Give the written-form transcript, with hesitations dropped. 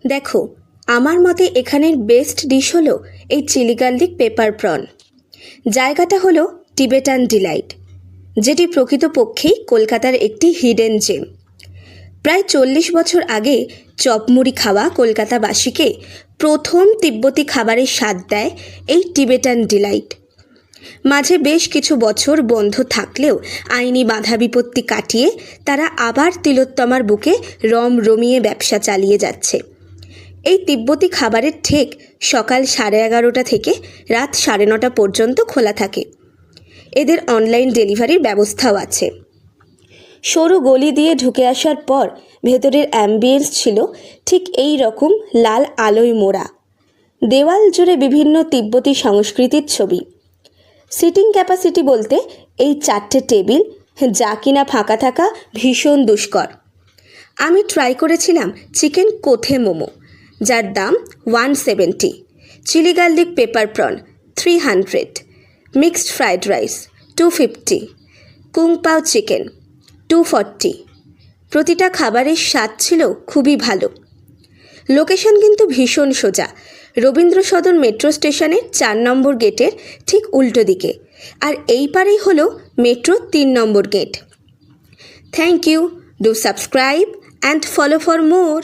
দেখো, আমার মতে এখানের বেস্ট ডিশ হলো এই চিলি গার্লিক পেপার প্রন। জায়গাটা হলো টিবেটান ডিলাইট, যেটি প্রকৃতপক্ষেই কলকাতার একটি হিডেন জেম। প্রায় 40 বছর আগে চপমুড়ি খাওয়া কলকাতাবাসীকে প্রথম তিব্বতী খাবারের স্বাদ দেয় এই টিবেটান ডিলাইট। মাঝে বেশ কিছু বছর বন্ধ থাকলেও আইনি বাধা বিপত্তি কাটিয়ে তারা আবার তিলোত্তমার বুকে রমিয়ে ব্যবসা চালিয়ে যাচ্ছে। এই তিব্বতী খাবারের ঠিক সকাল 11:30 থেকে রাত 9:30 পর্যন্ত খোলা থাকে। এদের অনলাইন ডেলিভারির ব্যবস্থাও আছে। সরু গলি দিয়ে ঢুকে আসার পর ভেতরের অ্যাম্বিয়েন্স ছিল ঠিক এই রকম লাল আলোয় মোড়া। দেওয়াল জুড়ে বিভিন্ন তিব্বতী সংস্কৃতির ছবি। সিটিং ক্যাপাসিটি বলতে এই 4টে টেবিল, যা কিনা ফাঁকা থাকা ভীষণ দুষ্কর। আমি ট্রাই করেছিলাম চিকেন কোথে মোমো, যার দাম 170, chilli garlic pepper prawn 300, mixed fried rice 250, kung pao chicken 240। প্রতিটা খাবারের স্বাদ ছিল খুবই ভালো। লোকেশন কিন্তু ভীষণ সোজা, রবীন্দ্র সদন মেট্রো স্টেশনের 4 নম্বর গেটের ঠিক উল্টো দিকে, আর এই পারেই হলো মেট্রো 3 নম্বর গেট। Thank you, do subscribe and follow for more.